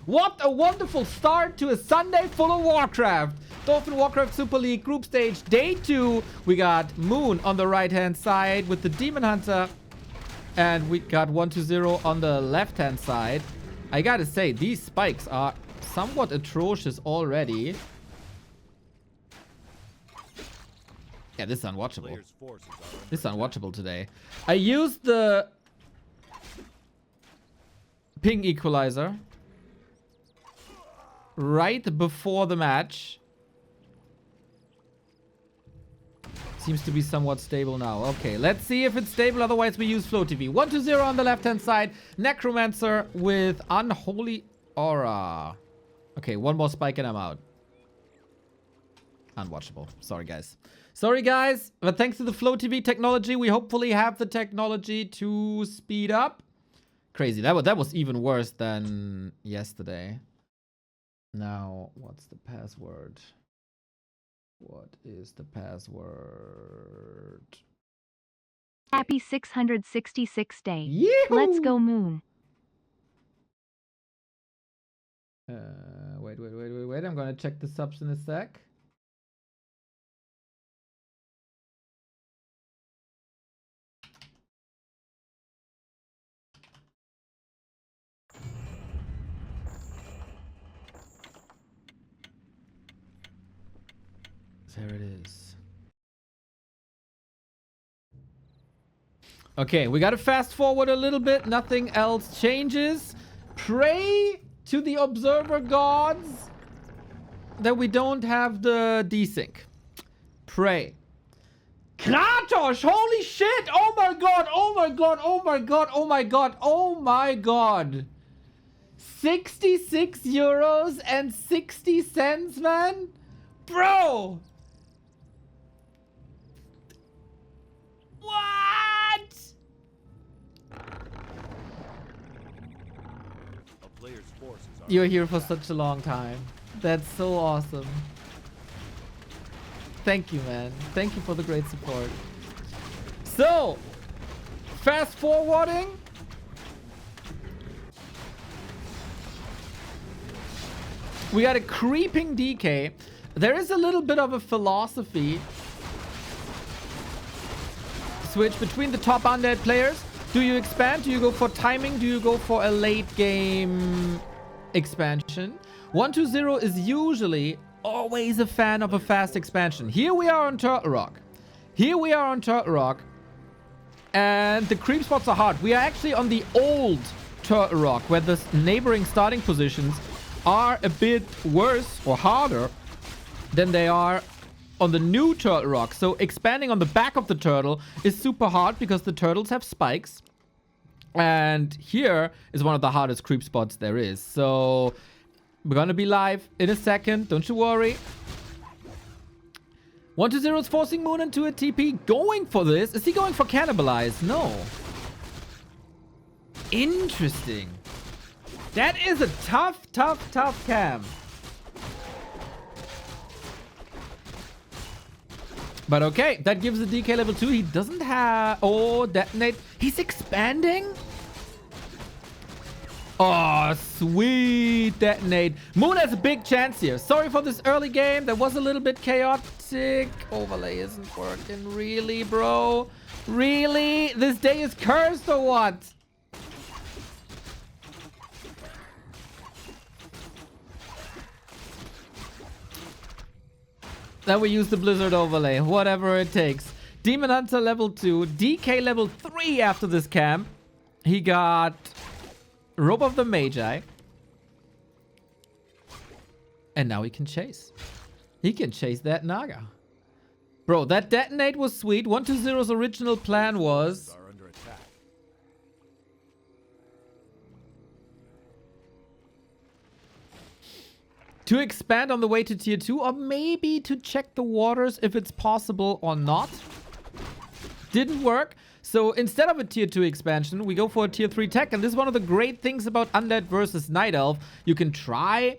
What a wonderful start to a Sunday full of Warcraft. Dolphin Warcraft Super League Group Stage Day 2. We got Moon on the right-hand side with the Demon Hunter. And we got 1-0 on the left-hand side. I gotta say, these spikes are somewhat atrocious already. Yeah, this is unwatchable. This is unwatchable today. I used the ping equalizer right before the match. Seems to be somewhat stable now. Okay, let's see if it's stable. Otherwise, we use Flow TV. 1-0 on the left-hand side. Necromancer with Unholy Aura. Okay, one more spike and I'm out. Unwatchable. Sorry, guys. Sorry, guys. But thanks to the Flow TV technology, we hopefully have the technology to speed up. Crazy. That was even worse than yesterday. Now, what's the password? What is the password? Happy 666 day. Yee-hoo! Let's go Moon. Wait. I'm gonna check the subs in a sec. There it is. Okay, we gotta fast forward a little bit. Nothing else changes. Pray to the observer gods that we don't have the desync. Pray. Kratos! Holy shit! Oh my god! Oh my god! Oh my god! Oh my god! Oh my god! 66 euros and 60 cents, man? Bro! What? You're here for such a long time. That's so awesome. Thank you, man. Thank you for the great support. So, fast forwarding. We got a creeping DK. There is a little bit of a philosophy switch between the top undead players. Do you expand? Do you go for timing? Do you go for a late game expansion? 1-0 is usually always a fan of a fast expansion. Here we are on Turtle Rock. And the creep spots are hard. We are actually on the old Turtle Rock, where the neighboring starting positions are a bit worse or harder than they are on the new Turtle Rock. So expanding on the back of the turtle is super hard because the turtles have spikes. And here is one of the hardest creep spots there is. So we're gonna be live in a second. Don't you worry. 1-0 is forcing Moon into a TP. Going for this. Is he going for Cannibalize? No. Interesting. That is a tough cam. But okay, that gives the DK level 2. He doesn't have... Oh, detonate. He's expanding? Oh, sweet detonate. Moon has a big chance here. Sorry for this early game. That was a little bit chaotic. Overlay isn't working. Really, bro? Really? This day is cursed or what? Then we use the Blizzard overlay. Whatever it takes. Demon Hunter level 2. DK level 3 after this camp. He got Robe of the Magi. And now he can chase. He can chase that Naga. Bro, that detonate was sweet. 1-0's original plan was... to expand on the way to tier 2, or maybe to check the waters if it's possible or not. Didn't work. So instead of a tier 2 expansion, we go for a tier 3 tech. And this is one of the great things about Undead versus Night Elf. You can try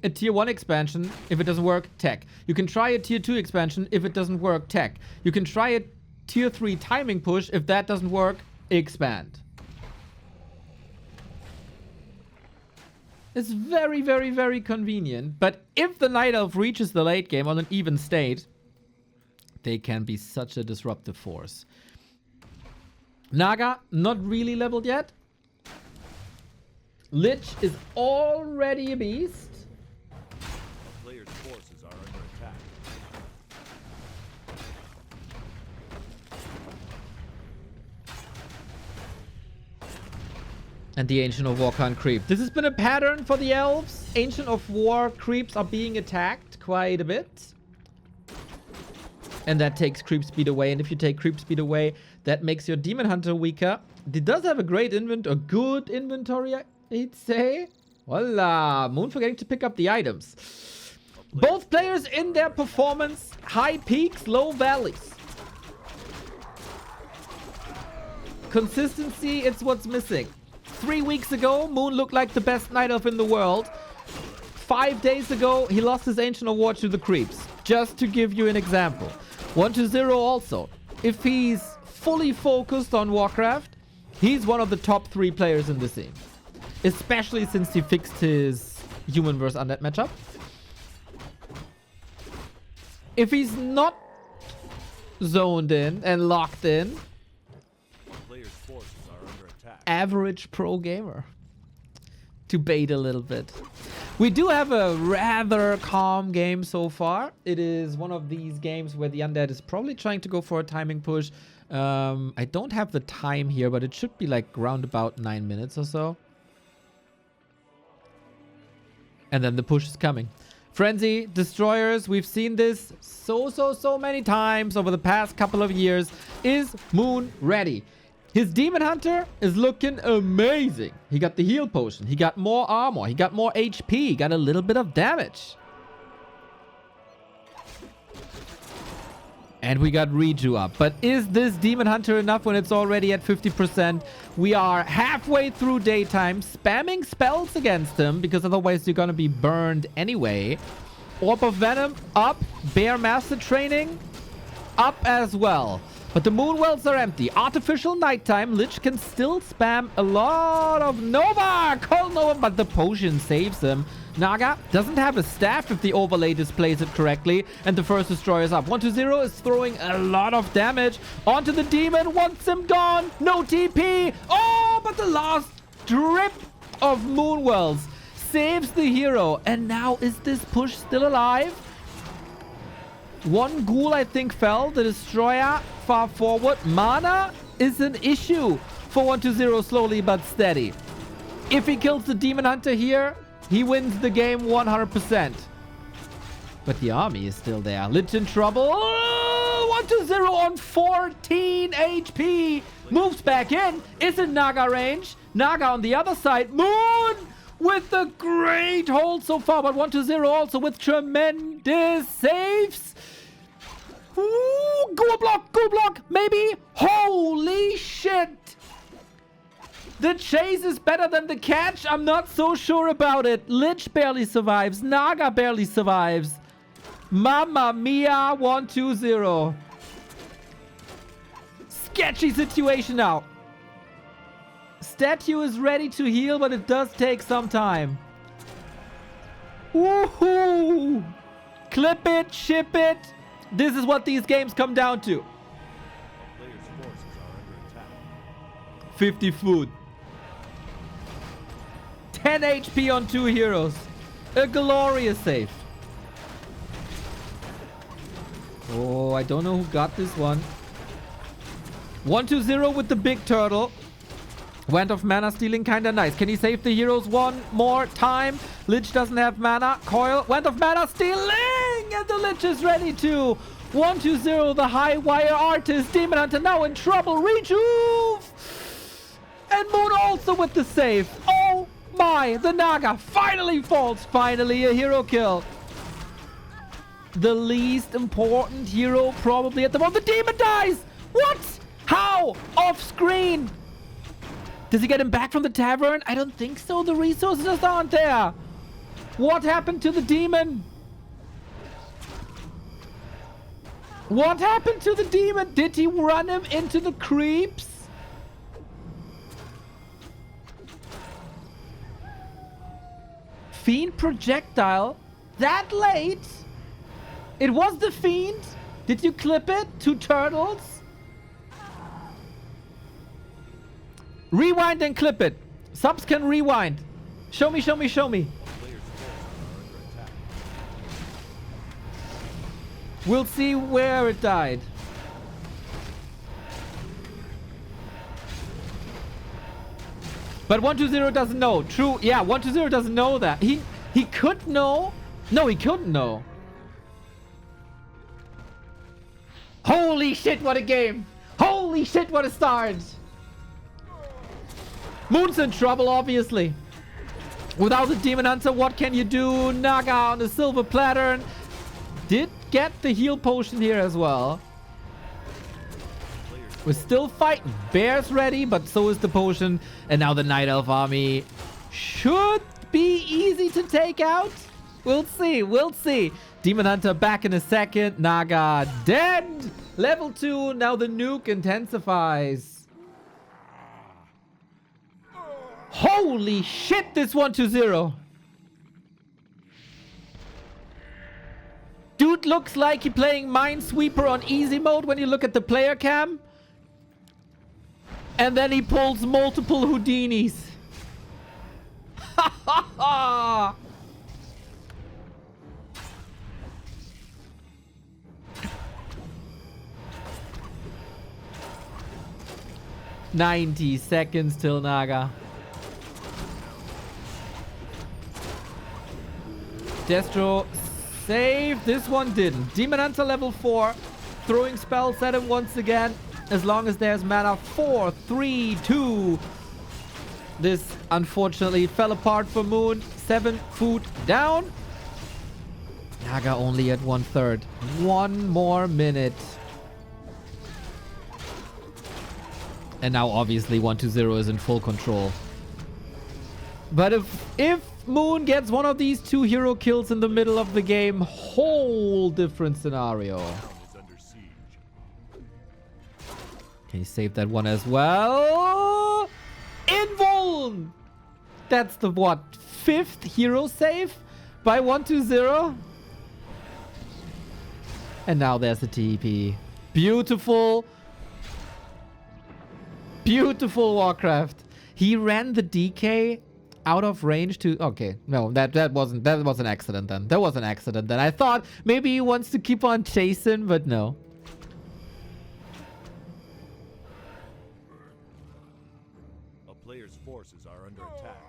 a tier 1 expansion. If it doesn't work, tech. You can try a tier 2 expansion. If it doesn't work, tech. You can try a tier 3 timing push. If that doesn't work, expand. It's very, very, very convenient. But if the Night Elf reaches the late game on an even state, they can be such a disruptive force. Naga, not really leveled yet. Lich is already a beast. The player's forces are under attack. And the Ancient of War can't creep. This has been a pattern for the elves. Ancient of War creeps are being attacked quite a bit. And that takes creep speed away. And if you take creep speed away, that makes your Demon Hunter weaker. It does have a great a good inventory, I'd say. Voila. Moon forgetting to pick up the items. Both players in their performance. High peaks, low valleys. Consistency, it's what's missing. 3 weeks ago, Moon looked like the best Night Elf in the world. 5 days ago, he lost his Ancient of War to the creeps. Just to give you an example. 1-0 also. If he's fully focused on Warcraft, he's one of the top 3 players in the scene. Especially since he fixed his human versus undead matchup. If he's not zoned in and locked in, Player's forces are under attack. average pro gamer. To bait a little bit. We do have a rather calm game so far. It is one of these games where the undead is probably trying to go for a timing push. I don't have the time here, but it should be like round about 9 minutes or so. And then the push is coming. Frenzy, Destroyers, we've seen this so many times over the past couple of years. Is Moon ready? His Demon Hunter is looking amazing. He got the heal potion. He got more armor. He got more HP. He got a little bit of damage. And we got Reju up. But is this Demon Hunter enough when it's already at 50%? We are halfway through daytime, spamming spells against him, because otherwise you're going to be burned anyway. Orb of Venom up. Bear Master Training up as well. But the Moonwells are empty. Artificial nighttime. Lich can still spam a lot of Nova. Cold Nova, but the potion saves him. Naga doesn't have a staff if the overlay displays it correctly. And the first destroyer is up. 1-0 is throwing a lot of damage onto the demon. Wants him gone. No TP. Oh, but the last drip of Moonwells saves the hero. And now is this push still alive? One ghoul, I think, fell. The destroyer far forward. Mana is an issue for 1-0 slowly but steady. If he kills the Demon Hunter here, he wins the game 100%. But the army is still there. Lich in trouble. Oh, 1-0 on 14 HP. Moves back in. Is in Naga range. Naga on the other side. Moon with a great hold so far. But 1-0 also with tremendous saves. Ooh, go block, maybe. Holy shit. The chase is better than the catch. I'm not so sure about it. Lich barely survives. Naga barely survives. Mamma mia, 1-0. Sketchy situation now. Statue is ready to heal, but it does take some time. Woohoo! Clip it, ship it. This is what these games come down to. Player's forces are under attack. 50 food. 10 HP on 2 heroes. A glorious save. Oh, I don't know who got this one. 1-0 with the big turtle. Went off mana stealing, kinda nice. Can he save the heroes one more time? Lich doesn't have mana. Coil went off mana stealing, and the Lich is ready to. 1-0, the high wire artist. Demon Hunter now in trouble. Rejuve! And Moon also with the save. Oh my, the Naga finally falls. Finally a hero kill. The least important hero probably at the moment. The demon dies! What? How? Off screen. Does he get him back from the tavern? I don't think so. The resources just aren't there. What happened to the demon? What happened to the demon? Did he run him into the creeps? Fiend projectile that late? It was the Fiend? Did you clip it? 2 turtles? Rewind and clip it. Subs can rewind. Show me, show me, show me. We'll see where it died. But 120 doesn't know. True. Yeah, 120 doesn't know that. He could know. No, he couldn't know. Holy shit, what a game. Holy shit, what a start. Moon's in trouble, obviously. Without the Demon Hunter, what can you do? Naga on the silver platter. Did get the heal potion here as well. We're still fighting. Bear's ready, but so is the potion. And now the Night Elf army should be easy to take out. We'll see. We'll see. Demon Hunter back in a second. Naga dead. Level 2. Now the nuke intensifies. Holy shit, this 120. Dude looks like he's playing Minesweeper on easy mode when you look at the player cam. And then he pulls multiple Houdinis. Ha ha ha! "90 seconds till Naga." Destro save. This one didn't. Demon Hunter level 4. Throwing spells at him once again. As long as there's mana. 4, 3, 2. This unfortunately fell apart for Moon. 7 food down. Naga only at 1/3. 1 more minute. And now obviously 120 is in full control. But if Moon gets one of these 2 hero kills in the middle of the game, whole different scenario. Can you save that one as well? Invuln! That's the what? 5th hero save by 120? And now there's the TP. Beautiful. Beautiful Warcraft. He ran the DK out of range to... Okay, no, that was an accident then. That was an accident then. I thought maybe he wants to keep on chasing, but no. A player's forces are under attack.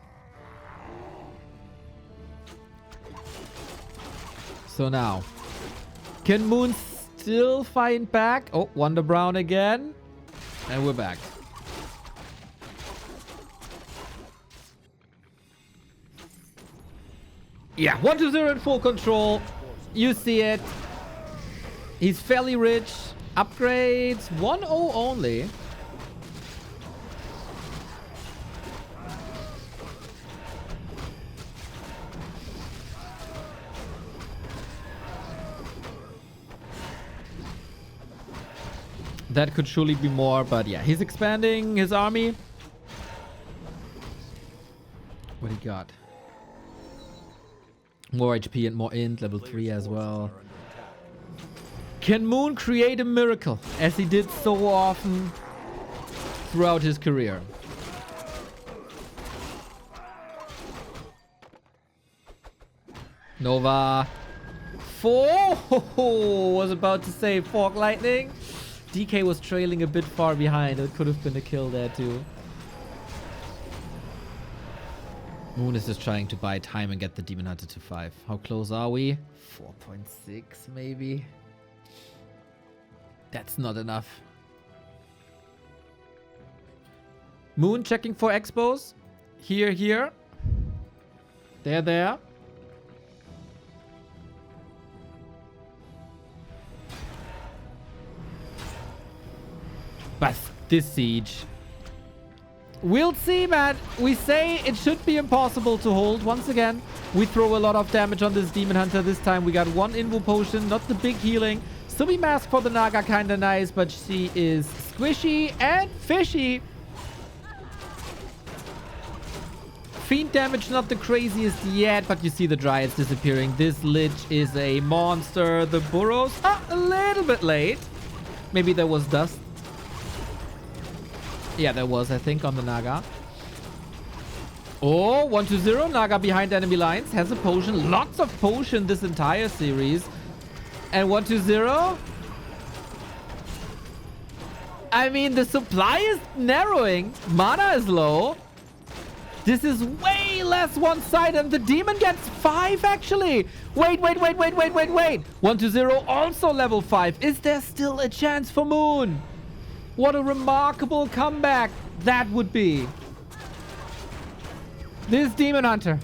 So now, can Moon still fight back? Oh, Wonder Brown again. And we're back. Yeah, 120 in full control. You see it. He's fairly rich. Upgrades 1-0 only. That could surely be more, but yeah, he's expanding his army. What do you got? More HP and more int, level 3 as well. Can Moon create a miracle, as he did so often throughout his career? Nova. 4! Was about to say Fork Lightning. DK was trailing a bit far behind. It could have been a kill there too. Moon is just trying to buy time and get the Demon Hunter to 5. How close are we? 4.6 maybe. That's not enough. Moon checking for expos. Here, here. There, there. But this siege. We'll see, man. We say it should be impossible to hold. Once again, we throw a lot of damage on this Demon Hunter. This time we got 1 Invo Potion, not the big healing. Subi Mask for the Naga, kinda nice, but she is squishy and fishy. Fiend damage, not the craziest yet, but you see the Dryads disappearing. This Lich is a monster. The Burrows are a little bit late. Maybe there was dust. Yeah, there was, I think, on the Naga. Oh, 1-0. Naga behind enemy lines. Has a potion. Lots of potion this entire series. And 1-0. I mean, the supply is narrowing. Mana is low. This is way less one-sided. And the demon gets 5, actually. Wait. 1-0, also level 5. Is there still a chance for Moon? What a remarkable comeback that would be. This Demon Hunter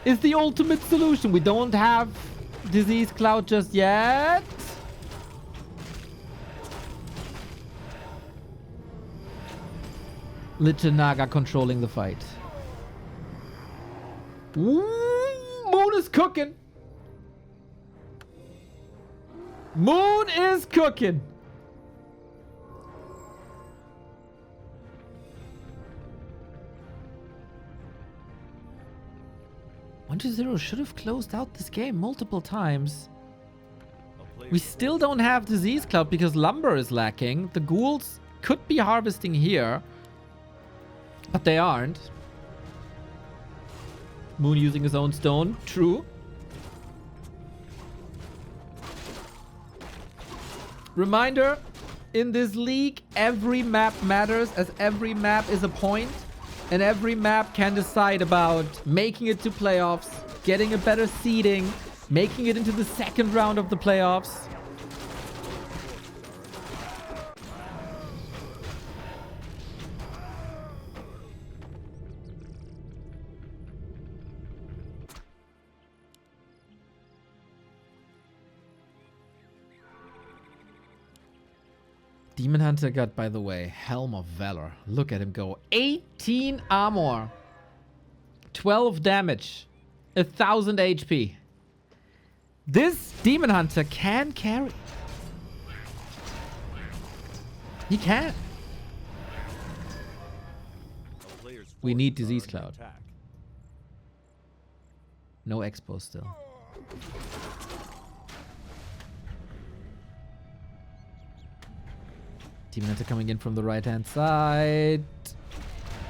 is the ultimate solution. We don't have Disease Cloud just yet. Lich and Naga controlling the fight. Ooh, Moon is cooking. Moon is cooking. Zero should have closed out this game multiple times. We still don't have Disease Cloud because Lumber is lacking. The ghouls could be harvesting here, but they aren't. Moon using his own stone. True. Reminder, in this league, every map matters, as every map is a point. And every map can decide about making it to playoffs, getting a better seeding, making it into the second round of the playoffs. Demon Hunter got, by the way, Helm of Valor. Look at him go. 18 armor. 12 damage. 1000 HP. This Demon Hunter can carry. He can. We need Disease Cloud. No Expo still. Demon Hunter coming in from the right-hand side.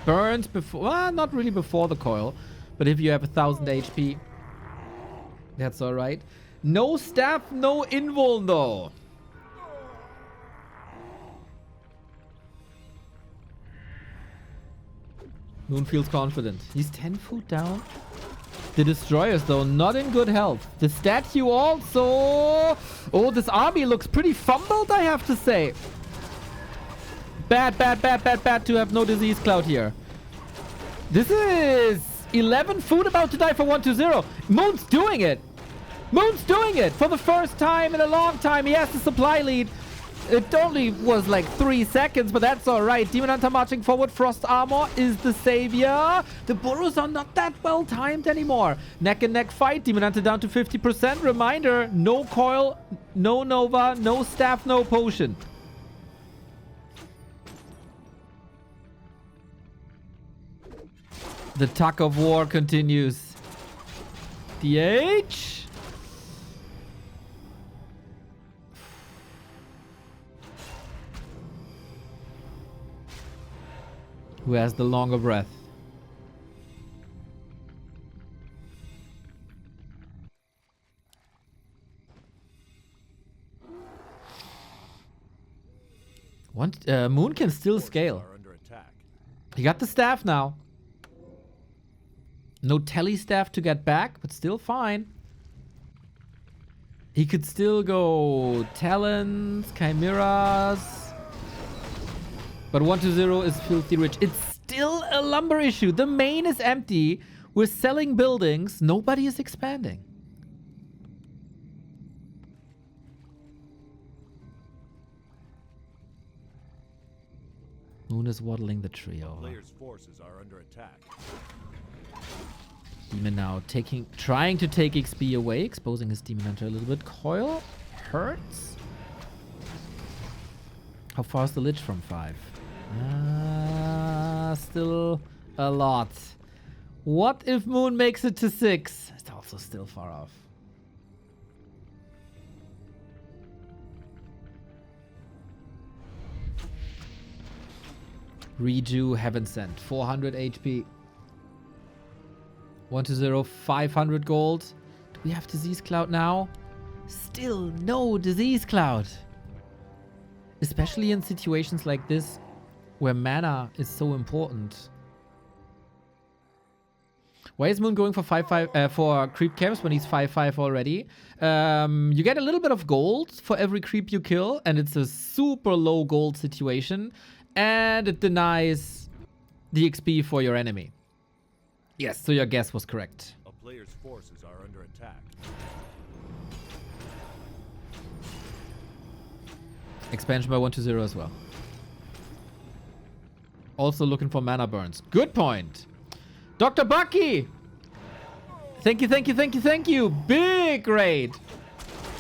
Burned before... Well, not really before the coil. But if you have 1000 HP, that's alright. No staff, no invul, though. Moon feels confident. He's 10 foot down. The Destroyers, though, not in good health. The statue also... Oh, this army looks pretty fumbled, I have to say. Bad to have no Disease Cloud here. This is 11 food about to die for 1-0. Moon's doing it. Moon's doing it for the first time in a long time. He has the supply lead. It only was like 3 seconds, but that's all right. Demon Hunter marching forward. Frost Armor is the savior. The burrows are not that well timed anymore. Neck and neck fight. Demon Hunter down to 50%. Reminder, no coil, no Nova, no staff, no potion. The tug of war continues. DH. Who has the longer breath? Moon can still scale. He got the staff now. No tele staff to get back, but still fine. He could still go Talons, Chimeras. But 1-0 is filthy rich. It's still a lumber issue. The main is empty. We're selling buildings. Nobody is expanding. Moon is waddling the trio. Players' forces are under attack. Demon now trying to take XP away, exposing his Demon Hunter a little bit. Coil hurts. How far is the Lich from 5? Still a lot. What if Moon makes it to 6? It's also still far off. Reju, Heaven Sent. 400 HP. 120, 500 gold. Do we have Disease Cloud now? Still no Disease Cloud. Especially in situations like this where mana is so important. Why is Moon going for 5-5 for creep camps when he's 5-5 already? You get a little bit of gold for every creep you kill, and it's a super low gold situation, and it denies the XP for your enemy. Yes, so your guess was correct. A player's forces are under attack. Expansion by 120 as well. Also looking for mana burns. Good point. Dr. Bucky! Thank you, thank you, thank you, thank you. Big raid.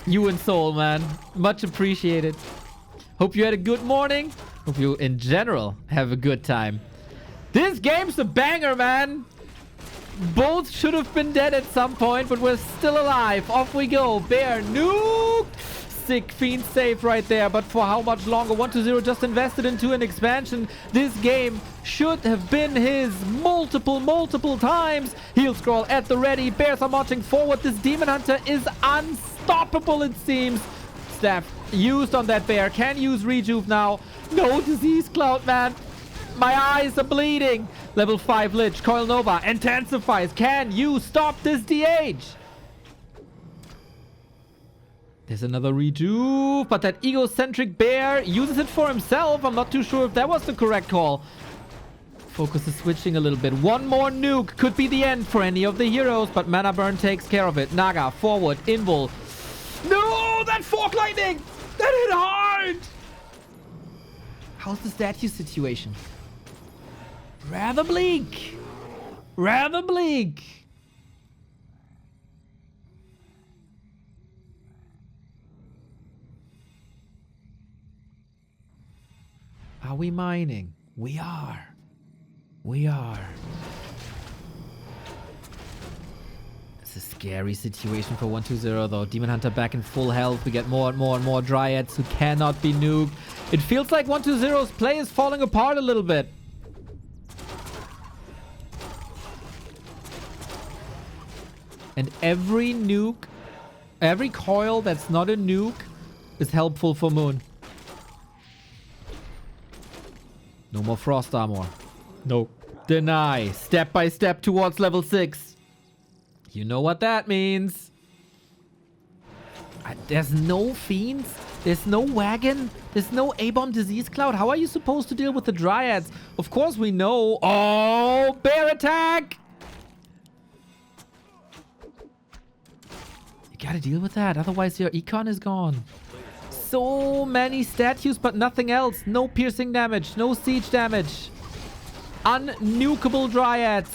You and Soul, man. Much appreciated. Hope you had a good morning. Hope you, in general, have a good time. This game's a banger, man. Both should have been dead at some point, but we're still alive. Off we go. Bear nuke. Sick fiend save right there, but for how much longer? 120 just invested into an expansion. This game should have been his multiple times. Heal scroll at the ready. Bears are marching forward. This Demon Hunter is unstoppable, it seems. Staff used on that bear. Can use rejuve now. No Disease Cloud, man. My eyes are bleeding. Level 5 Lich. Coil Nova intensifies. Can you stop this DH? There's another rejuve, but that egocentric bear uses it for himself. I'm not too sure if that was the correct call. Focus is switching a little bit. One more nuke could be the end for any of the heroes, but Mana Burn takes care of it. Naga, forward, invul. No, that fork lightning! That hit hard! How's the statue situation? Rather bleak. Rather bleak. Are we mining? We are. We are. It's a scary situation for 120 though. Demon Hunter back in full health. We get more and more Dryads who cannot be nuked. It feels like 120's play is falling apart a little bit. And every nuke, every coil that's not a nuke is helpful for Moon. No more frost armor. Nope. Deny. Step by step towards level 6. You know what that means. There's no fiends. There's no wagon. There's no A-bomb Disease Cloud. How are you supposed to deal with the Dryads? Of course we know. Oh, bear attack. You gotta deal with that. Otherwise your econ is gone. So many statues, but nothing else. No piercing damage. No siege damage. Unnukable Dryads.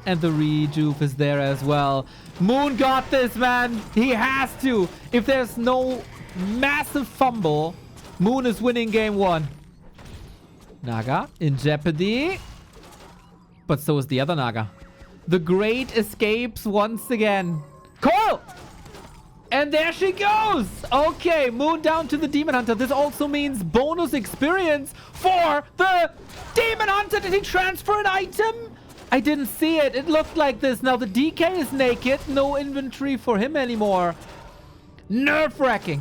And the rejuve is there as well. Moon got this, man. He has to. If there's no massive fumble, Moon is winning game 1. Naga in jeopardy. But so is the other Naga. The Great escapes once again. Coil! And there she goes! Okay, Moon down to the Demon Hunter. This also means bonus experience for the Demon Hunter. Did he transfer an item? I didn't see it. It looked like this. Now the DK is naked. No inventory for him anymore. Nerve-wracking.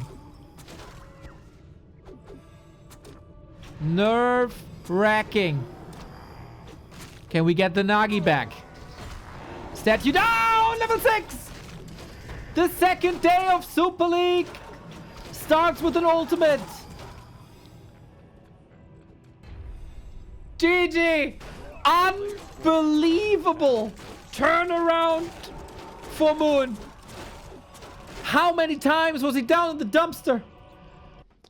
Nerve-wracking. Can we get the Nagi back? Statue down! Level 6! The second day of Super League starts with an ultimate. GG. Unbelievable turnaround for Moon. How many times was he down in the dumpster?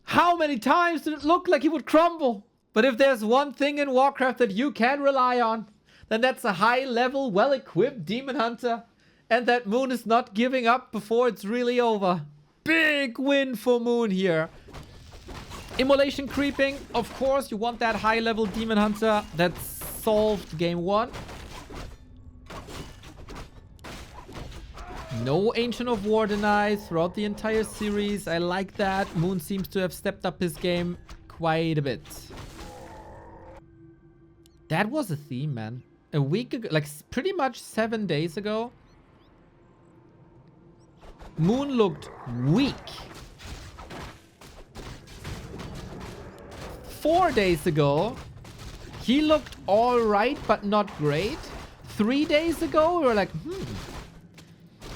How many times did it look like he would crumble? But if there's one thing in Warcraft that you can rely on, then that's a high-level, well-equipped Demon Hunter. And that Moon is not giving up before it's really over. Big win for Moon here. Immolation creeping. Of course, you want that high-level Demon Hunter. That's solved game 1. No Ancient of War denied throughout the entire series. I like that. Moon seems to have stepped up his game quite a bit. That was a theme, man. A week ago, like pretty much 7 days ago, Moon looked weak. 4 days ago, he looked alright, but not great. 3 days ago, we were like,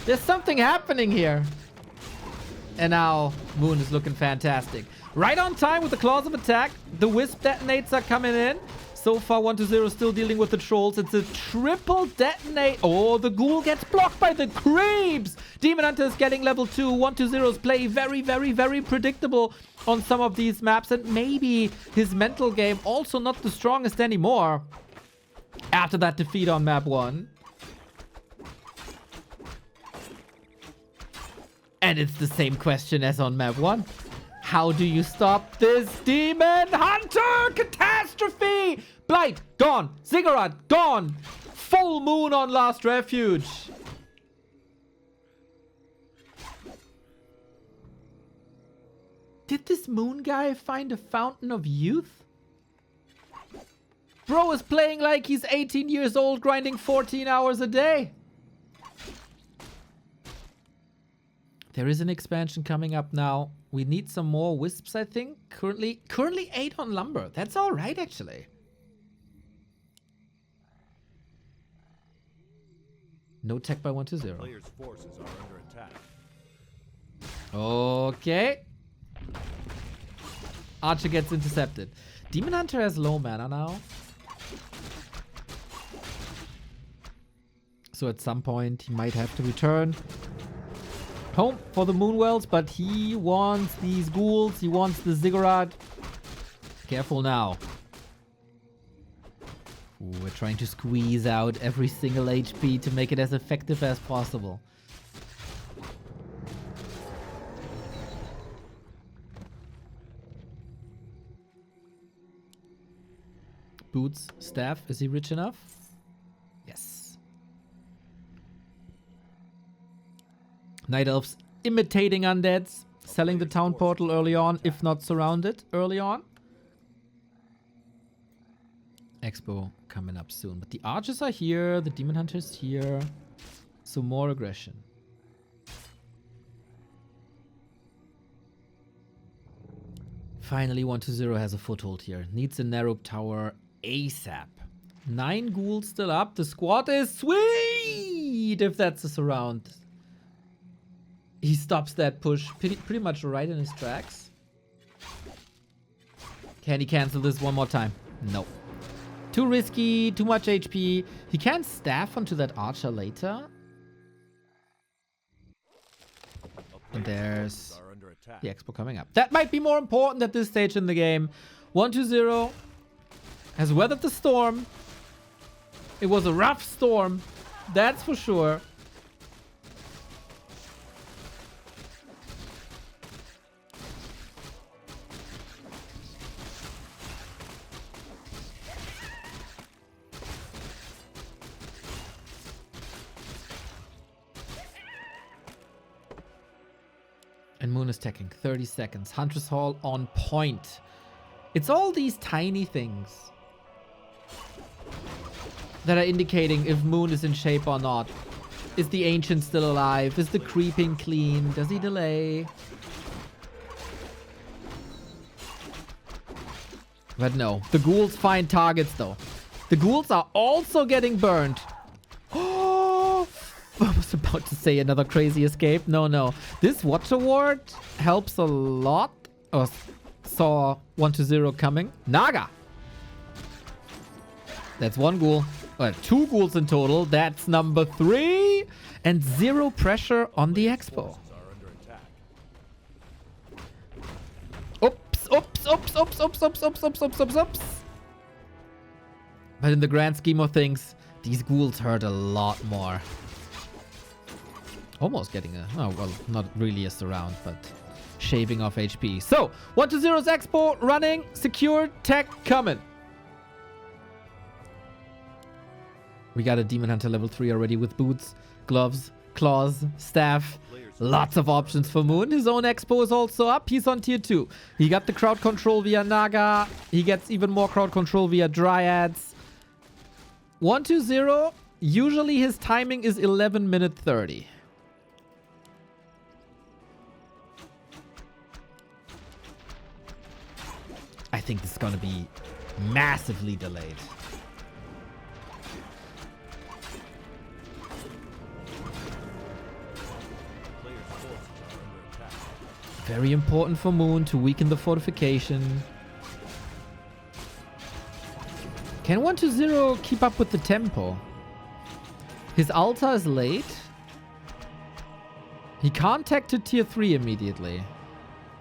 there's something happening here. And now, Moon is looking fantastic. Right on time with the claws of attack. The Wisp detonates are coming in. So far, 1-0 still dealing with the trolls. It's a triple detonate. Oh, the ghoul gets blocked by the creeps. Demon Hunter is getting level 2. 1-0's play very, very, very predictable on some of these maps. And maybe his mental game also not the strongest anymore after that defeat on map 1. And it's the same question as on map 1. How do you stop this Demon Hunter catastrophe? Blight, gone. Ziggurat, gone. Full Moon on Last Refuge. Did this Moon guy find a fountain of youth? Bro is playing like he's 18 years old, grinding 14 hours a day. There is an expansion coming up now. We need some more Wisps, I think. Currently 8 on Lumber. That's all right, actually. No tech by 1-0. Players' forces are under attack. Okay. Archer gets intercepted. Demon Hunter has low mana now. So at some point, he might have to return home for the Moonwells, but he wants these ghouls. He wants the Ziggurat. Careful now. Ooh, we're trying to squeeze out every single HP to make it as effective as possible. Boots, staff, is he rich enough? Yes. Night Elves imitating undeads, selling the town portal early on, if not surrounded early on. Expo coming up soon. But the archers are here, the demon hunters here. So more aggression. Finally 1-0 has a foothold here. Needs a narrow tower ASAP. 9 ghouls still up. The squad is sweet if that's a surround. He stops that push pretty much right in his tracks. Can he cancel this one more time? No. Too risky, too much HP. He can staff onto that archer later. And there's the expo coming up. That might be more important at this stage in the game. 1-0 has weathered the storm. It was a rough storm, that's for sure. And Moon is teching 30 seconds. Huntress Hall on point. It's all these tiny things that are indicating if Moon is in shape or not. Is the Ancient still alive? Is the creeping clean? Does he delay? But no. The ghouls find targets though. The ghouls are also getting burned. Oh! I was about to say another crazy escape. No, no. This Watch Award helps a lot. Oh, saw 1-0 coming. Naga! That's 1 ghoul. 2 ghouls in total. That's number 3. And 0 pressure on the expo. Oops, oops, oops, oops, oops, oops, oops, oops, oops, oops, oops. But in the grand scheme of things, these ghouls hurt a lot more. Almost getting a... Oh, well, not really a surround, but shaving off HP. So, 1-0's expo running. Secure tech coming. We got a Demon Hunter level 3 already with boots, gloves, claws, staff. Lots of options for Moon. His own expo is also up. He's on tier 2. He got the crowd control via Naga. He gets even more crowd control via Dryads. 120. Usually his timing is 11 minute 30. I think this is going to be massively delayed. Very important for Moon to weaken the fortification. Can 120 keep up with the tempo? His altar is late. He can't tech to tier 3 immediately.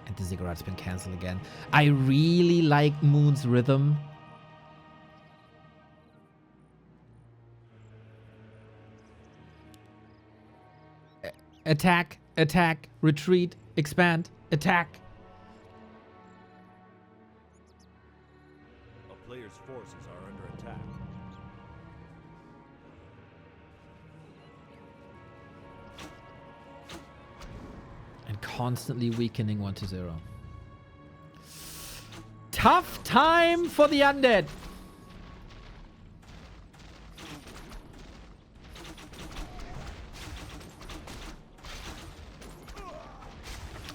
And the ziggurat's been cancelled again. I really like Moon's rhythm. Attack, attack, retreat, expand, attack. A player's forces are under attack. And constantly weakening 120. Tough time for the undead.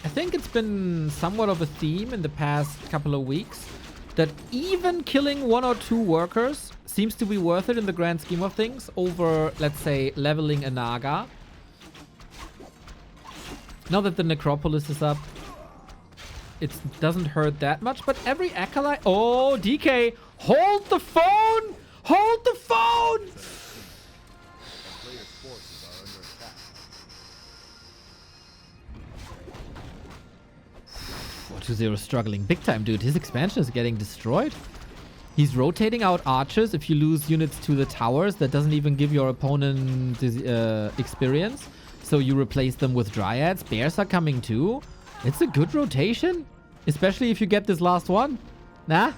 I think it's been somewhat of a theme in the past couple of weeks that even killing 1 or 2 workers seems to be worth it in the grand scheme of things over, let's say, leveling a Naga. Now that the Necropolis is up, it doesn't hurt that much, but every Acolyte... Oh, DK! Hold the phone! Hold the phone! A player's forces are under attack. 420 struggling big time, dude. His expansion is getting destroyed. He's rotating out archers. If you lose units to the towers, that doesn't even give your opponent experience. So you replace them with dryads. Bears are coming too. It's a good rotation. Especially if you get this last one. Nah.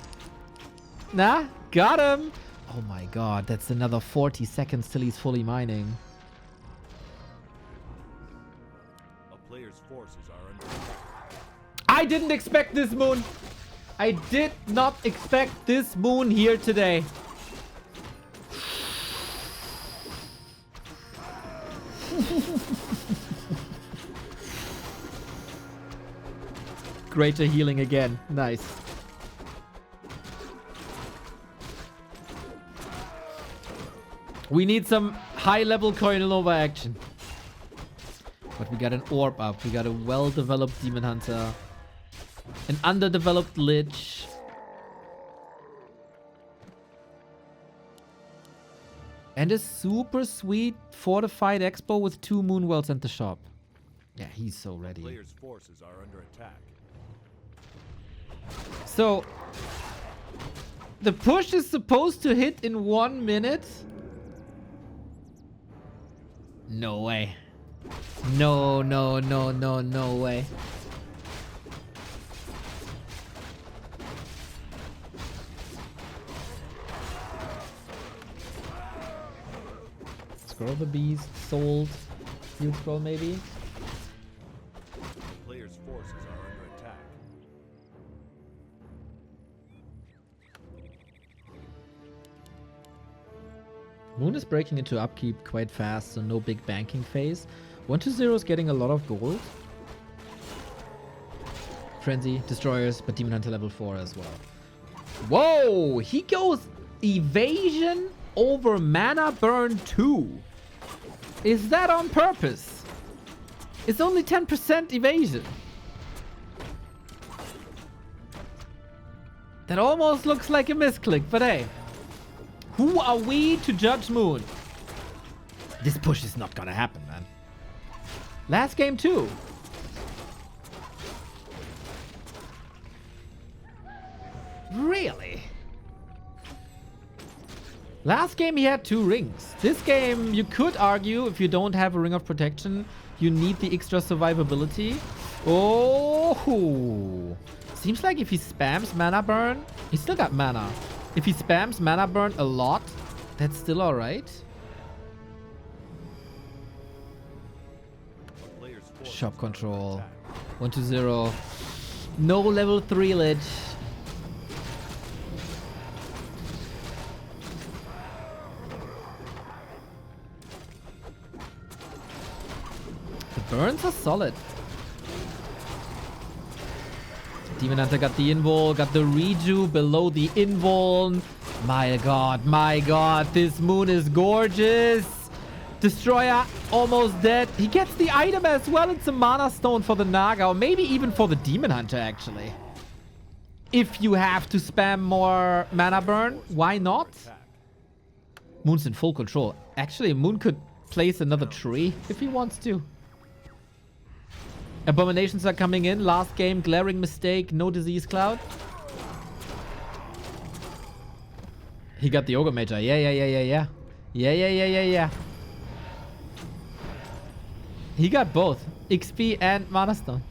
Nah. Got him. Oh my god. That's another 40 seconds till he's fully mining. A player's forces are under attack. I didn't expect this, Moon. I did not expect this Moon here today. Greater healing again. Nice. We need some high-level Coinova action. But we got an orb up. We got a well-developed Demon Hunter. An underdeveloped Lich. And a super sweet fortified expo with 2 Moonwells and the shop. Yeah, he's so ready. Player's forces are under attack. So, the push is supposed to hit in 1 minute? No way. No, no, no, no, no way. Scroll the beast, sold. Field scroll maybe. The player's forces are under attack. Moon is breaking into upkeep quite fast, so no big banking phase. 120 is getting a lot of gold. Frenzy, destroyers, but Demon Hunter level 4 as well. Whoa! He goes evasion over mana burn 2. Is that on purpose? It's only 10% evasion. That almost looks like a misclick, but hey. Who are we to judge Moon? This push is not gonna happen, man. Last game too. Really? Last game he had 2 rings. This game, you could argue, if you don't have a ring of protection, you need the extra survivability. Oh! Seems like if he spams mana burn, he's still got mana. If he spams mana burn a lot, that's still alright. forces Shop are control. under 1-0. attack. No level 3 lich. The burns are solid. Demon Hunter got the invul, got the reju below the invul. My god, this moon is gorgeous. Destroyer almost dead. He gets the item as well. It's a mana stone for the Naga, or maybe even for the Demon Hunter, actually. If you have to spam more mana burn, why not? Moon's in full control. Actually, Moon could place another tree if he wants to. Abominations are coming in. Last game, glaring mistake. No disease cloud. He got the Ogre Major. Yeah. He got both. XP and Mana Stone.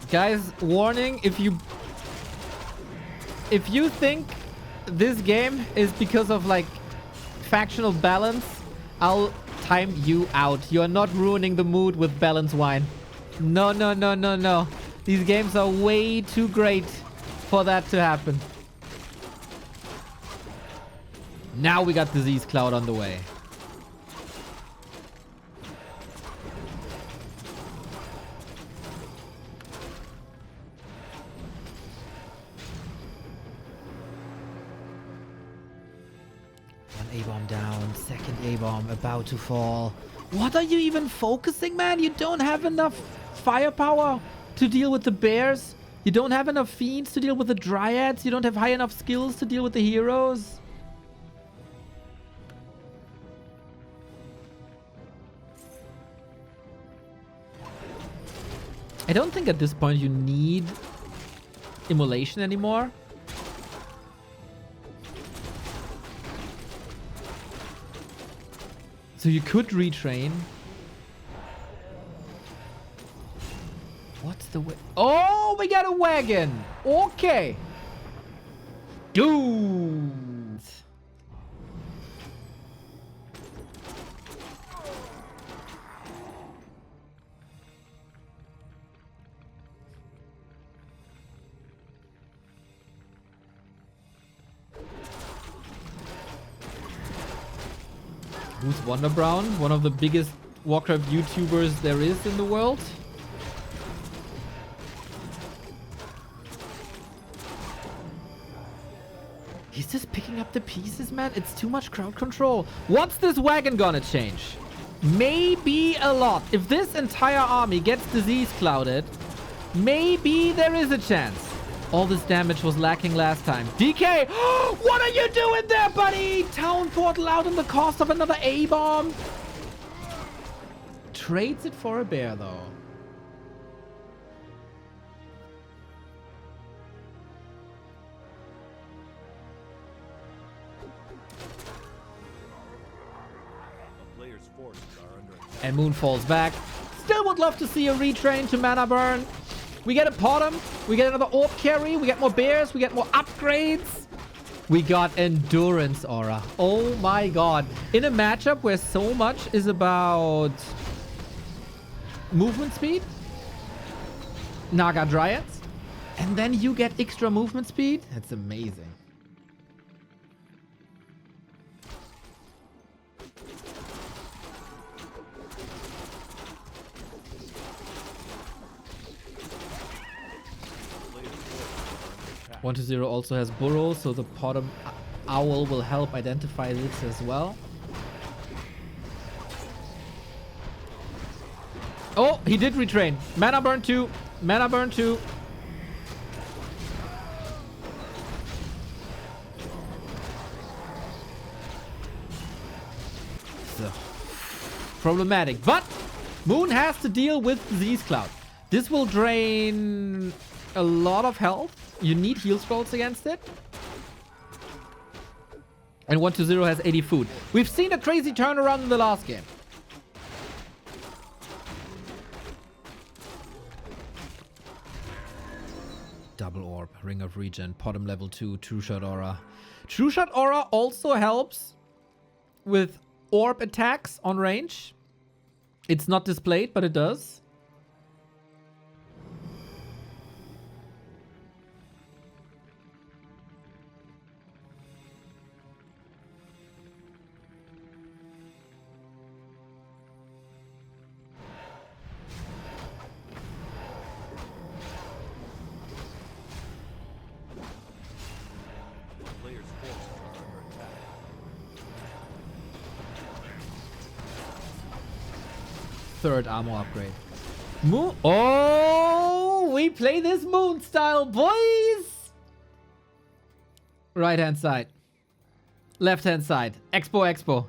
Guys, warning, if you think this game is because of like factional balance, I'll time you out. You are not ruining the mood with balance wine. No. These games are way too great for that to happen. Now we got Disease Cloud on the way. A-bomb down, second A-bomb about to fall. What are you even focusing, man? You don't have enough firepower to deal with the bears. You don't have enough fiends to deal with the dryads. You don't have high enough skills to deal with the heroes. I don't think at this point you need immolation anymore. So you could retrain. What's the way? Oh, we got a wagon. Okay. Dude. Who's Wonder Brown? One of the biggest Warcraft YouTubers there is in the world. He's just picking up the pieces, man. It's too much crowd control. What's this wagon gonna change? Maybe a lot. If this entire army gets disease clouded, maybe there is a chance. All this damage was lacking last time. DK! What are you doing there, buddy? Town portal out in the cost of another A-bomb. Trades it for a bear, though. A player's forces are under attack. And Moon falls back. Still would love to see a retrain to mana burn. We get a bottom. We get another orc carry. We get more bears. We get more upgrades. We got endurance aura. Oh my god. In a matchup where so much is about movement speed, Naga Dryads, and then you get extra movement speed. That's amazing. Player's forces are under attack. 1-0 also has burrow, so the bottom owl will help identify this as well. Oh, he did retrain. Mana burn 2. Mana burn 2. So, problematic. But Moon has to deal with Disease Cloud. This will drain a lot of health. You need heal scrolls against it. And 1-0 has 80 food. We've seen a crazy turnaround in the last game. Double orb, ring of regen, bottom level 2, true shot aura. True shot aura also helps with orb attacks on range. It's not displayed, but it does. Players' forces are under attack. Third armor upgrade. Moon. Oh, we play this moon style, boys. Right hand side. Left hand side. Expo.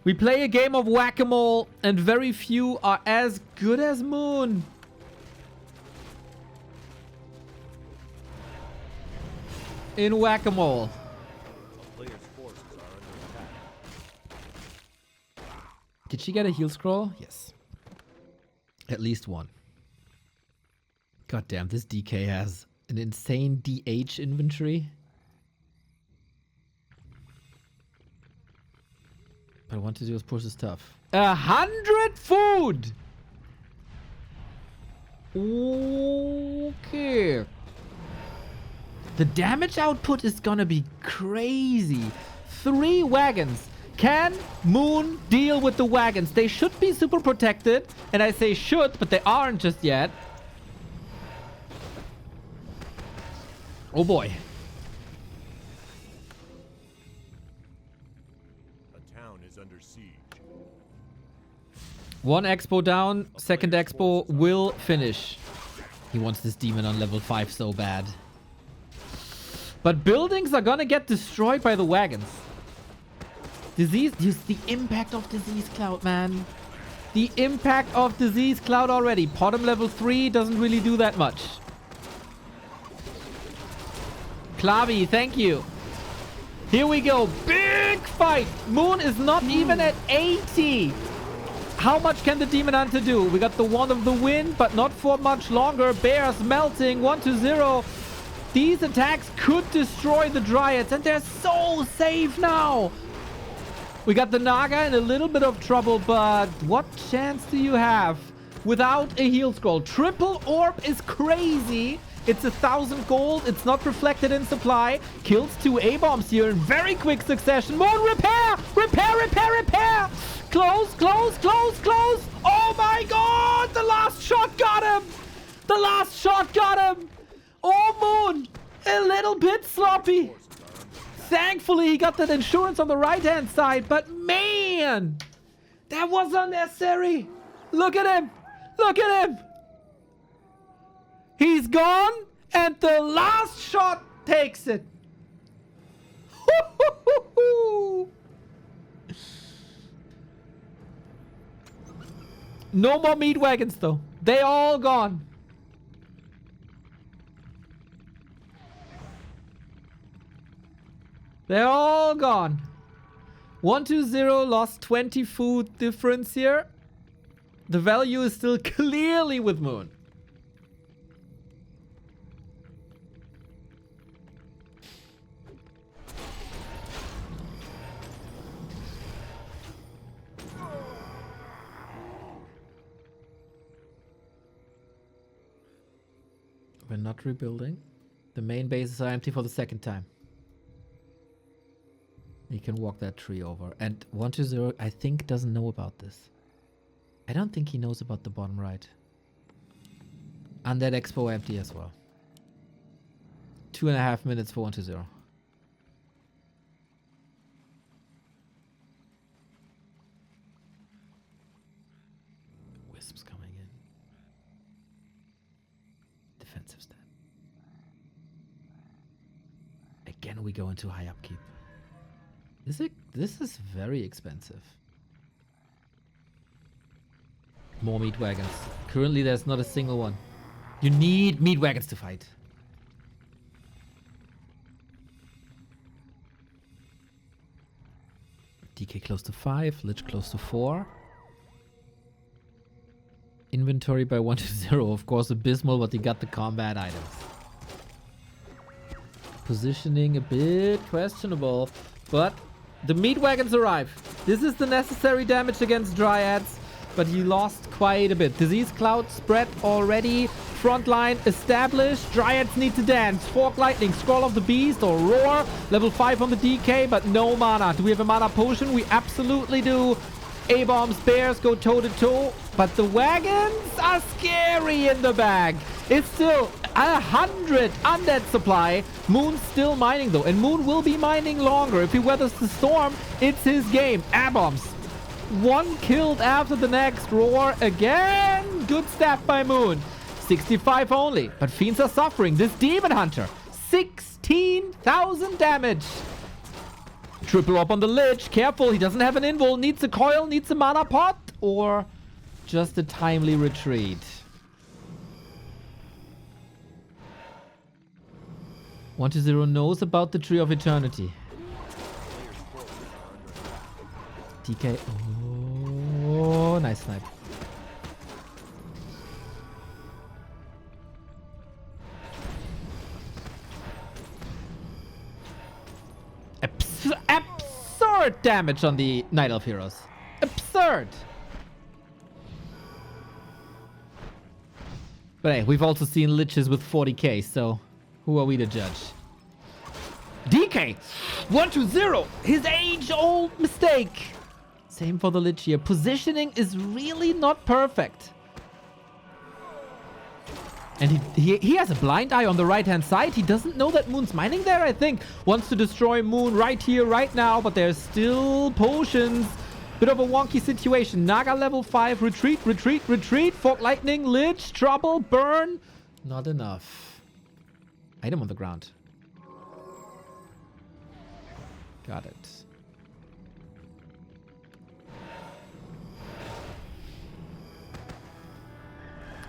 We play a game of whack-a-mole and very few are as good as Moon. In whack-a-mole. Players' forces are under attack. Did she get a heal scroll? Yes. At least one. God damn, this DK has an insane DH inventory. But I want to do is push this tough. 100 food! Okay. The damage output is gonna be crazy. 3 wagons. Can Moon deal with the wagons? They should be super protected. And I say should, but they aren't just yet. Oh boy. A town is under siege. One expo down. Second expo will finish. He wants this demon on level 5 so bad. But buildings are gonna get destroyed by the wagons. Disease, use the impact of disease cloud, man. The impact of disease cloud already. Bottom level 3 doesn't really do that much. Klavi, thank you. Here we go. Big fight. Moon is not even at 80. How much can the Demon Hunter do? We got the Wand of the Wind, but not for much longer. Bears melting. 1-0. These attacks could destroy the Dryads, and they're so safe now. We got the Naga in a little bit of trouble, but what chance do you have without a heal scroll? Triple orb is crazy. It's 1,000 gold. It's not reflected in supply. Kills 2 A-bombs here in very quick succession. Moon, repair! Repair, repair, repair! Close, close, close, close! Oh my god! The last shot got him! The last shot got him! Oh, Moon! A little bit sloppy. Thankfully, he got that insurance on the right-hand side, but man! That was unnecessary! Look at him! Look at him! He's gone, and the last shot takes it. No more meat wagons, though. They all gone. They're all gone. 1-0 lost 20 food difference here. The value is still clearly with Moon. We're not rebuilding. The main bases are empty for the second time. You can walk that tree over. And 1-0, I think, doesn't know about this. I don't think he knows about the bottom right. And that expo empty as well. 2.5 minutes for 1-0. Wisps coming in. Defensive stand. Again, we go into high upkeep. This is very expensive. More meat wagons. Currently, there's not a single one. You need meat wagons to fight. DK close to 5, Lich close to 4. Inventory by 1-0, of course abysmal, but he got the combat items. Positioning a bit questionable, but the meat wagons arrive. This is the necessary damage against Dryads, but he lost quite a bit. Disease Cloud spread already. Frontline established. Dryads need to dance. Fork Lightning, Scroll of the Beast or Roar. Level 5 on the DK, but no mana. Do we have a mana potion? We absolutely do. A-bombs, bears go toe-to-toe, but the wagons are scary in the bag. It's still 100 undead supply. Moon's still mining though, and Moon will be mining longer. If he weathers the storm, it's his game. A-bombs. One killed after the next. Roar again. Good staff by Moon. 65 only, but Fiends are suffering. This Demon Hunter, 16,000 damage. Triple up on the Lich. Careful, he doesn't have an invul. Needs a coil, needs a mana pot, or just a timely retreat. Eer0 knows about the Tree of Eternity. DK. Oh, nice snipe. Absurd damage on the Night Elf heroes. Absurd. But hey, we've also seen Liches with 40k, so who are we to judge? DK! 1-0! His age-old mistake! Same for the Lich here. Positioning is really not perfect. And he has a blind eye on the right-hand side. He doesn't know that Moon's mining there, I think. Wants to destroy Moon right here, right now. But there's still potions. Bit of a wonky situation. Naga level 5. Retreat, retreat, retreat. Fork Lightning, Lich, trouble, burn. Not enough. Item on the ground. Got it.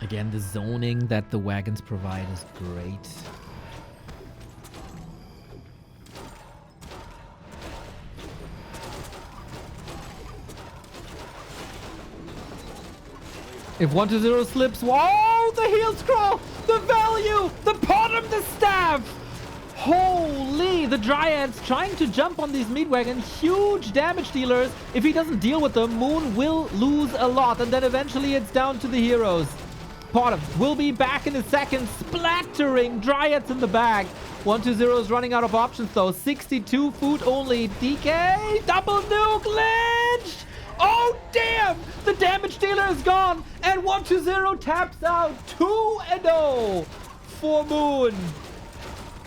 Again, the zoning that the wagons provide is great. If 1-0 slips, whoa, the heal scroll, the value, the bottom, the staff. Holy, the Dryads trying to jump on these meat wagons, huge damage dealers. If he doesn't deal with them, Moon will lose a lot, and then eventually it's down to the heroes. Bottom will be back in a second, splattering Dryads in the bag. 1-0 is running out of options though. 62 food only. DK, double nuke, Lich! Oh damn! The damage dealer is gone, and 1-0 taps out. 2-0 for Moon.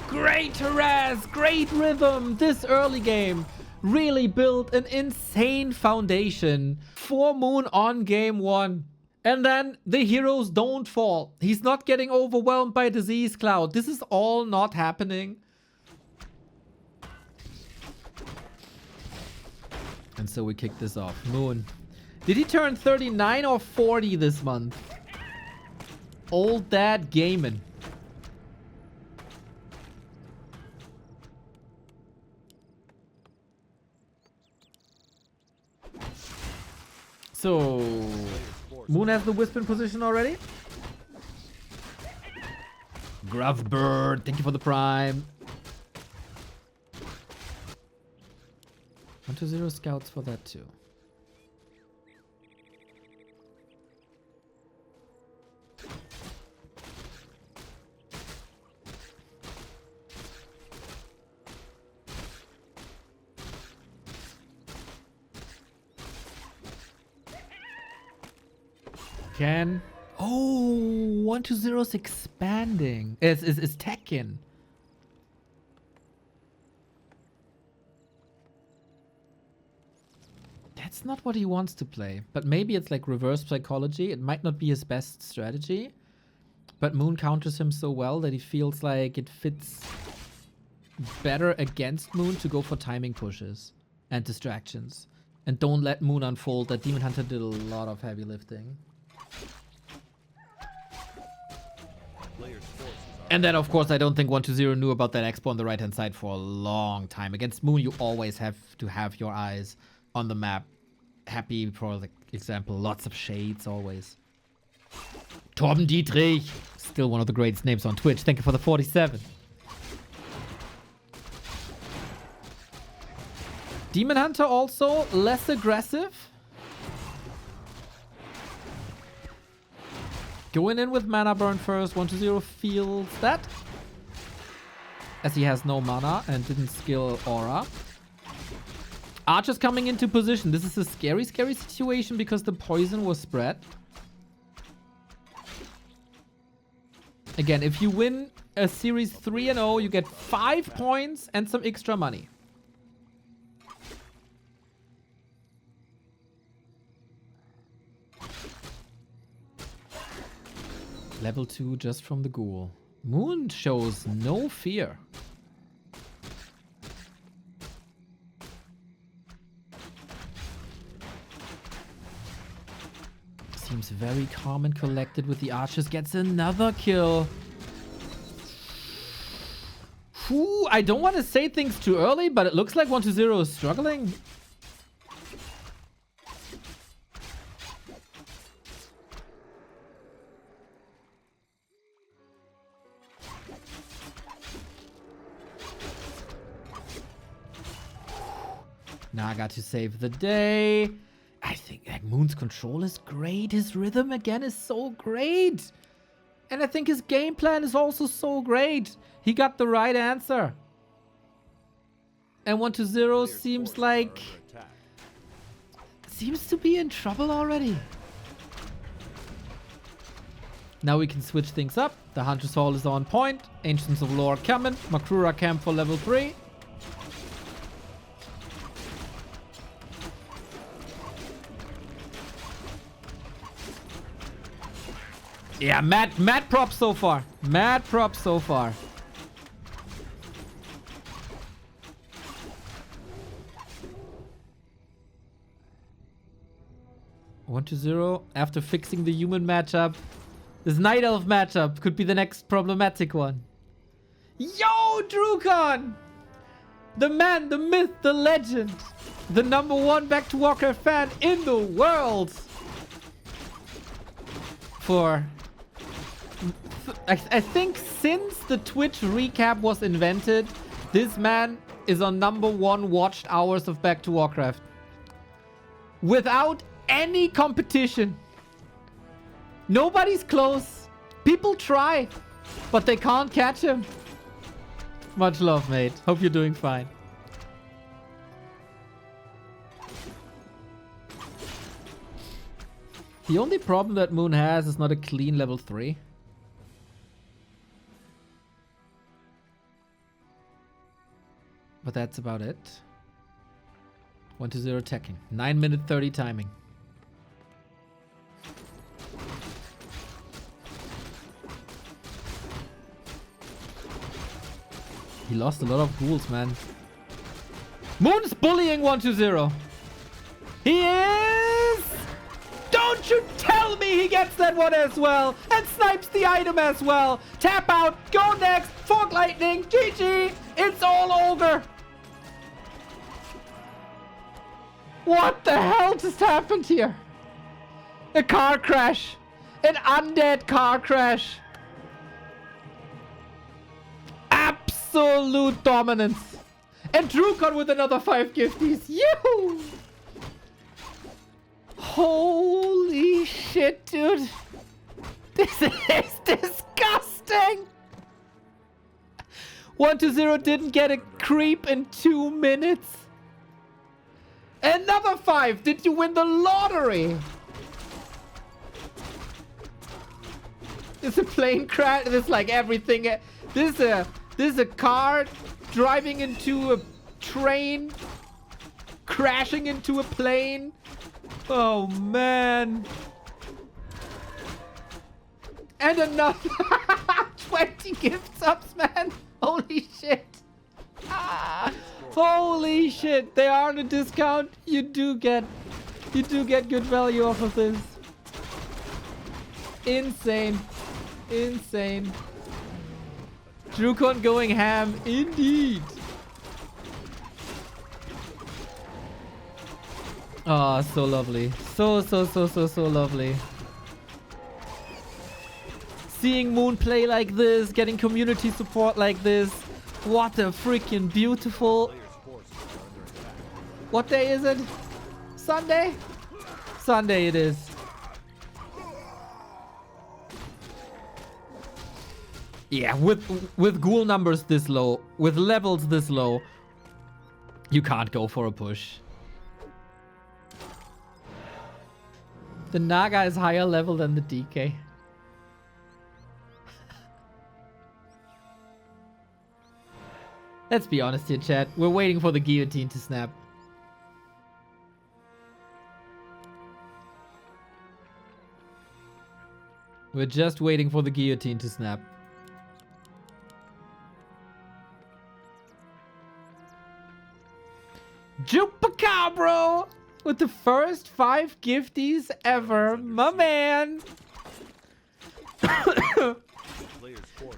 Great harass, great rhythm. This early game really built an insane foundation for Moon on game 1. And then the heroes don't fall. He's not getting overwhelmed by Disease Cloud. This is all not happening. And so we kick this off. Moon. Did he turn 39 or 40 this month? Old Dad Gamin. So Moon has the Wisp in position already. Gruff Bird, thank you for the prime. 1-0 scouts for that too. Can. Oh, 1-0 is expanding. Is Tekken. That's not what he wants to play. But maybe it's like reverse psychology. It might not be his best strategy. But Moon counters him so well that he feels like it fits better against Moon to go for timing pushes and distractions. And don't let Moon unfold. That Demon Hunter did a lot of heavy lifting. And then, of course, I don't think 1-0 knew about that expo on the right-hand side for a long time. Against Moon, you always have to have your eyes on the map. Happy, for example, lots of shades always. Torben Dietrich, still one of the greatest names on Twitch. Thank you for the 47. Demon Hunter also less aggressive. Going in with mana burn first. 1-0 feels that. As he has no mana and didn't skill Aura. Archer's coming into position. This is a scary, scary situation because the poison was spread. Again, if you win a series 3-0, you get 5 points and some extra money. Level 2 just from the ghoul. Moon shows no fear. Seems very calm and collected with the archers. Gets another kill. Whew, I don't want to say things too early, but it looks like 1-0 is struggling. Naga to save the day. I think like Moon's control is great. His rhythm again is so great. And I think his game plan is also so great. He got the right answer. And 1-0 seems like... seems to be in trouble already. Now we can switch things up. The Hunter's Hall is on point. Ancients of Lore coming. Makrura camp for level 3. Yeah, mad props so far. Mad props so far. One to 0 after fixing the human matchup. This Night Elf matchup could be the next problematic one. Yo, Drukon! The man, the myth, the legend. The #1 Back to Warcraft fan in the world. For... I think since the Twitch recap was invented, this man is on #1 watched hours of Back to Warcraft. Without any competition. Nobody's close. People try, but they can't catch him. Much love, mate. Hope you're doing fine. The only problem that Moon has is not a clean level 3. But that's about it. 1-0 attacking. 9-minute 30 timing. He lost a lot of ghouls, man. Moon's bullying 1-0. He is! Don't you tell me he gets that one as well! And snipes the item as well! Tap out! Go next! Fork lightning! GG! It's all over! What the hell just happened here? A car crash! An undead car crash! Absolute dominance! And Drukon with another 5 gifties! Yoo! Holy shit, dude! This is disgusting! 1-0 didn't get a creep in 2 minutes. Another 5! Did you win the lottery? It's a plane crash. This is like everything. This is a car driving into a train, crashing into a plane. Oh man! And another 20 gift subs, man. Holy shit! Ah, holy shit! They are on a discount. You do get good value off of this. Insane, insane. Drukon going ham, indeed. Ah, so lovely. So lovely. Seeing Moon play like this, getting community support like this. What a freaking beautiful... What day is it? Sunday? Sunday it is. Yeah, with ghoul numbers this low, with levels this low, you can't go for a push. The Naga is higher level than the DK. Let's be honest here, chat. We're waiting for the guillotine to snap. We're just waiting for the guillotine to snap. Chupacabro with the first 5 gifties ever. My man.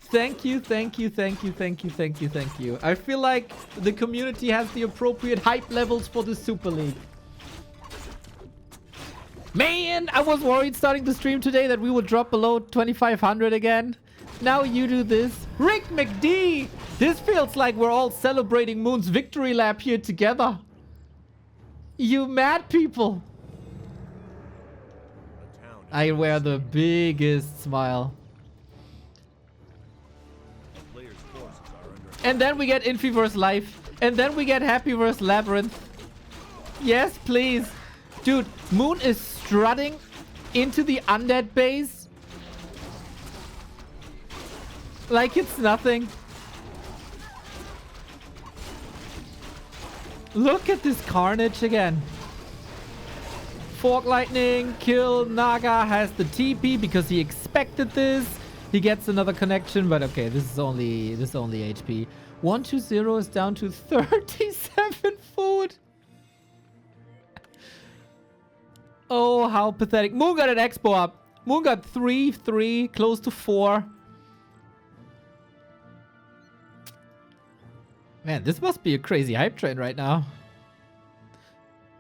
Thank you, thank you, thank you, thank you, thank you, thank you. I feel like the community has the appropriate hype levels for the Super League. Man, I was worried starting the stream today that we would drop below 2,500 again. Now you do this. Rick McD! This feels like we're all celebrating Moon's victory lap here together. You mad people. I wear the biggest smile. And then we get Infi vs Life. And then we get Happy vs Labyrinth. Yes, please. Dude, Moon is strutting into the undead base like it's nothing. Look at this carnage again. Fork Lightning, kill. Naga has the TP because he expected this. He gets another connection, but okay, this is only HP. 120 is down to 37 food. Oh, how pathetic. Moon got an expo up. Moon got 3, close to 4. Man, this must be a crazy hype train right now.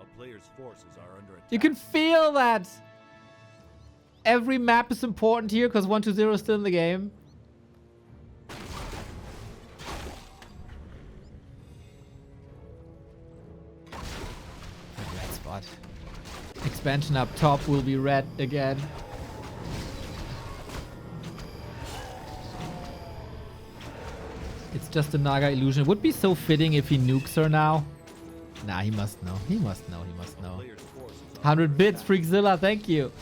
A player's forces are under attack. You can feel that. Every map is important here because 120 is still in the game. Red spot. Expansion up top will be red again. It's just a Naga illusion. It would be so fitting if he nukes her now. Nah, he must know. He must know. He must know. 100 bits, Freakzilla. Thank you.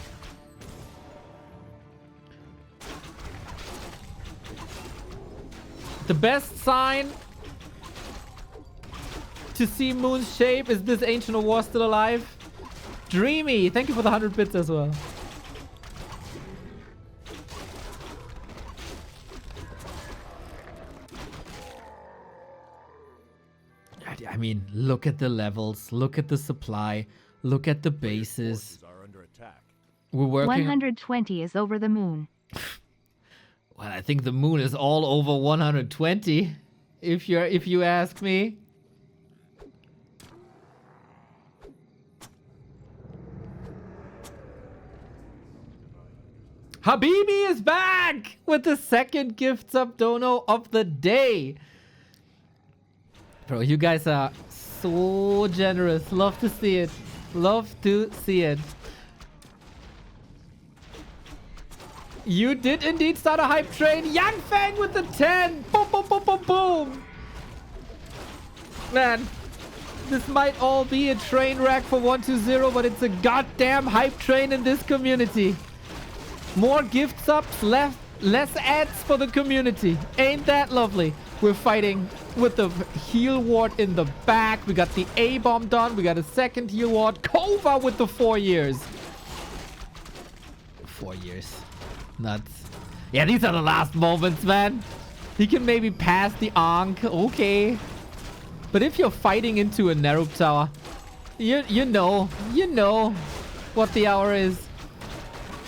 The best sign to see Moon's shape is this Ancient of War still alive. Dreamy, thank you for the 100 bits as well. I mean, look at the levels, look at the supply, look at the bases. We're working. 120 is over the moon. Well, I think the moon is all over 120, if you ask me. Habibi is back with the second gift sub dono of the day. Bro, you guys are so generous. Love to see it. Love to see it. You did indeed start a hype train. Yang Feng with the 10. Boom, boom, boom, boom, boom. Man, this might all be a train wreck for 120, but it's a goddamn hype train in this community. More gift subs, less ads for the community. Ain't that lovely? We're fighting with the heal ward in the back. We got the A-bomb done. We got a second heal ward. Kova with the 4 years. 4 years. Nuts. Yeah, these are the last moments, man. He can maybe pass the Ankh. Okay. But if you're fighting into a Nerub tower, you know what the hour is.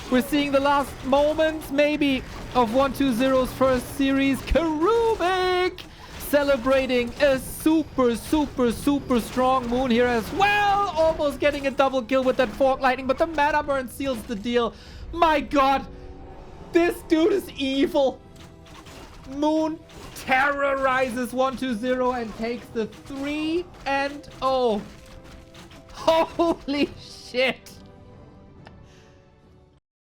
We're seeing the last moments, maybe, of 120's first series. Karubik celebrating a super, super, super strong Moon here as well. Almost getting a double kill with that Fork Lightning, but the mana burn seals the deal. My god, this dude is evil. Moon terrorizes 120 and takes the 3-0. Holy shit!